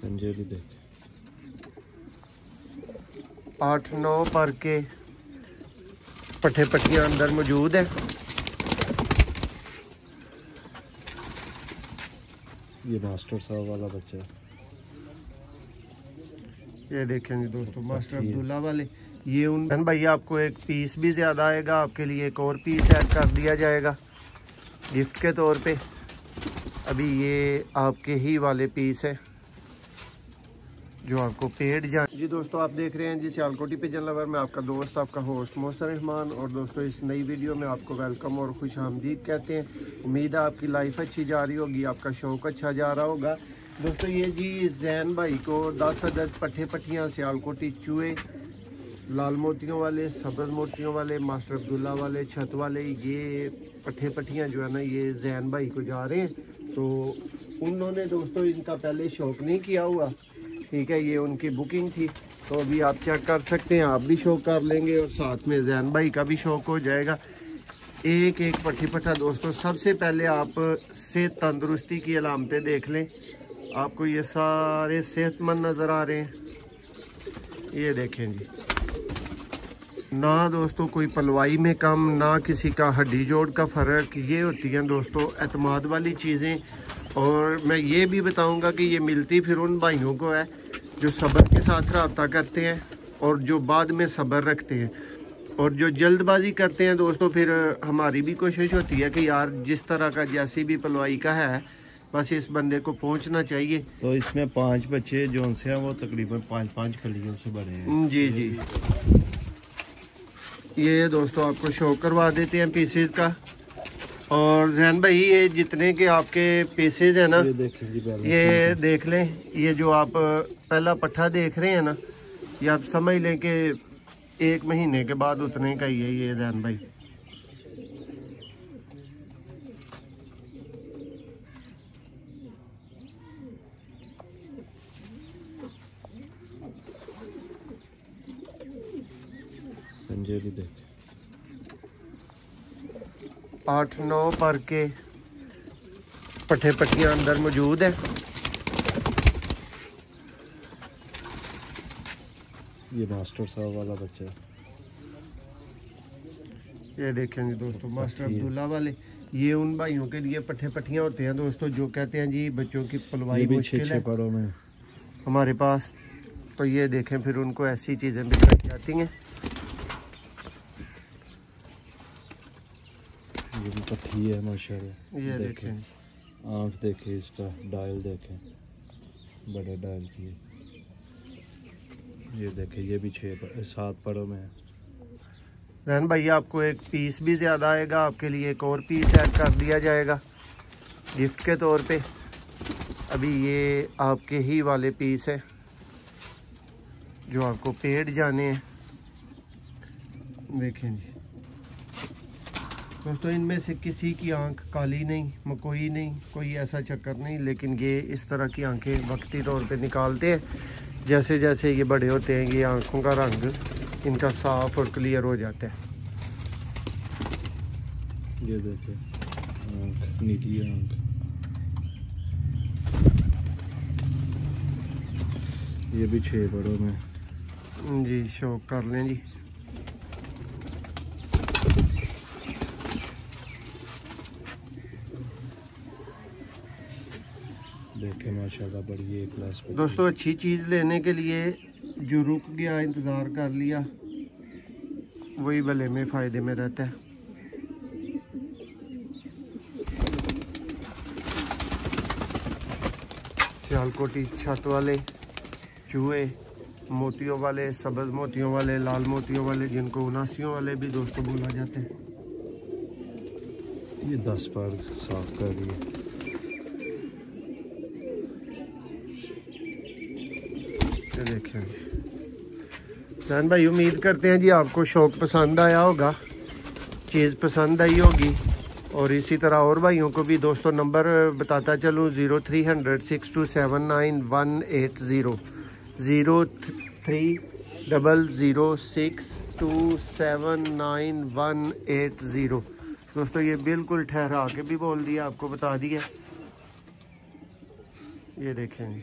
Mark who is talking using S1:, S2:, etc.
S1: पंजे भी देख
S2: 8-9 पर के पट्ठे पट्टियां अंदर मौजूद है।
S1: ये मास्टर साहब वाला बच्चा है।
S2: ये देखेंगे दोस्तों मास्टर अब्दुल्ला वाले। ये उन भाई आपको एक पीस भी ज़्यादा आएगा, आपके लिए एक और पीस ऐड कर दिया जाएगा गिफ्ट के तौर पे। अभी ये आपके ही वाले पीस है जो आपको पेड जा जी। दोस्तों आप देख रहे हैं जी सियालकोटी पिजन लवर में आपका दोस्त आपका होस्ट मोहसिन रहमान। और दोस्तों इस नई वीडियो में आपको वेलकम और खुश आमदीद कहते हैं। उम्मीद है आपकी लाइफ अच्छी जा रही होगी, आपका शौक अच्छा जा रहा होगा। दोस्तों ये जी जैन भाई को 10 अदद पट्ठे पट्टियाँ सियालकोटी चूहे लाल मोतियों वाले, सब्ज़ मोतियों वाले, मास्टर अब्दुल्ला वाले, छत वाले, ये पट्ठे पट्टियाँ जो है ना ये जैन भाई को जा रहे हैं। तो उन्होंने दोस्तों इनका पहले शौक नहीं किया हुआ, ठीक है, ये उनकी बुकिंग थी। तो अभी आप चेक कर सकते हैं, आप भी शौक कर लेंगे और साथ में जैन भाई का भी शौक हो जाएगा। एक एक पट्टी पट्टा दोस्तों सबसे पहले आप सेहत तंदुरुस्ती की अलामतें देख लें। आपको ये सारे सेहतमंद नज़र आ रहे हैं। ये देखें जी, ना दोस्तों कोई पलवाई में कम, ना किसी का हड्डी जोड़ का फ़र्क। ये होती हैं दोस्तों एतमाद वाली चीज़ें। और मैं ये भी बताऊंगा कि ये मिलती फिर उन भाइयों को है जो सब्र के साथ रब्ता करते हैं और जो बाद में सब्र रखते हैं। और जो जल्दबाजी करते हैं दोस्तों, फिर हमारी भी कोशिश होती है कि यार जिस तरह का जैसी भी पलवाई का है बस इस बंदे को पहुंचना चाहिए।
S1: तो इसमें 5 बच्चे जो से हैं वो तकरीबन 5-5 कलियों से बड़े हैं।
S2: जी जी, ये दोस्तों आपको शो करवा देते हैं पीसेस का। और जैन भाई ये जितने के आपके पीसेज हैं ना, ये देख लें। ये जो आप पहला पट्ठा देख रहे हैं ना, ये आप समझ लें कि 1 महीने के बाद उतने का ही है ये जैन भाई।
S1: पंजे भी देख
S2: 8-9 पर के पट्ठे पट्टियां अंदर मौजूद है।
S1: ये मास्टर साहब वाला बच्चा है।
S2: ये देखेंगे दोस्तों मास्टर अब्दुल्ला वाले। ये उन भाइयों के लिए पट्ठे पट्टियां होते हैं दोस्तों जो कहते हैं जी बच्चों की पलवाई मुश्किल है
S1: पड़ों में
S2: हमारे पास। तो ये देखें फिर उनको ऐसी चीज़ें भी लग जाती हैं।
S1: ये भी पट्टी है माशाल्लाह।
S2: ये देखें
S1: आँख देखें, इसका डायल देखें, बड़े डायल की। ये देखें ये भी 6-7 पड़ों में है।
S2: रहन भाई आपको एक पीस भी ज़्यादा आएगा, आपके लिए एक और पीस ऐड कर दिया जाएगा गिफ्ट के तौर पे। अभी ये आपके ही वाले पीस है जो आपको पेड जाने हैं। देखें जी दोस्तों, इनमें से किसी की आंख काली नहीं, मकोई नहीं, कोई ऐसा चक्कर नहीं, लेकिन ये इस तरह की आंखें वक्ती तौर पे निकालते हैं। जैसे जैसे ये बड़े होते हैं ये आंखों का रंग इनका साफ और क्लियर हो जाता है।
S1: ये देखिए आंख, नीली आंख। ये भी 6 बड़ों में
S2: जी, शौक कर लें जी।
S1: देखें माशाल्लाह बड़ी एक क्लास पे।
S2: दोस्तों अच्छी चीज़ लेने के लिए जो रुक गया, इंतज़ार कर लिया, वही भले में फ़ायदे में रहता है। सियालकोटी छत वाले चूहे, मोतियों वाले, सब्ज़ मोतियों वाले, लाल मोतियों वाले, जिनको उनासियों वाले भी दोस्तों बोला जाता है।
S1: ये 10 पर साफ कर दिए।
S2: देखें जान भाई, उम्मीद करते हैं जी आपको शौक पसंद आया होगा, चीज़ पसंद आई होगी। और इसी तरह और भाइयों को भी दोस्तों नंबर बताता चलूँ 0300 6279 03006279 दोस्तों ये बिल्कुल ठहरा के भी बोल दिया, आपको बता दिया। ये देखें जी।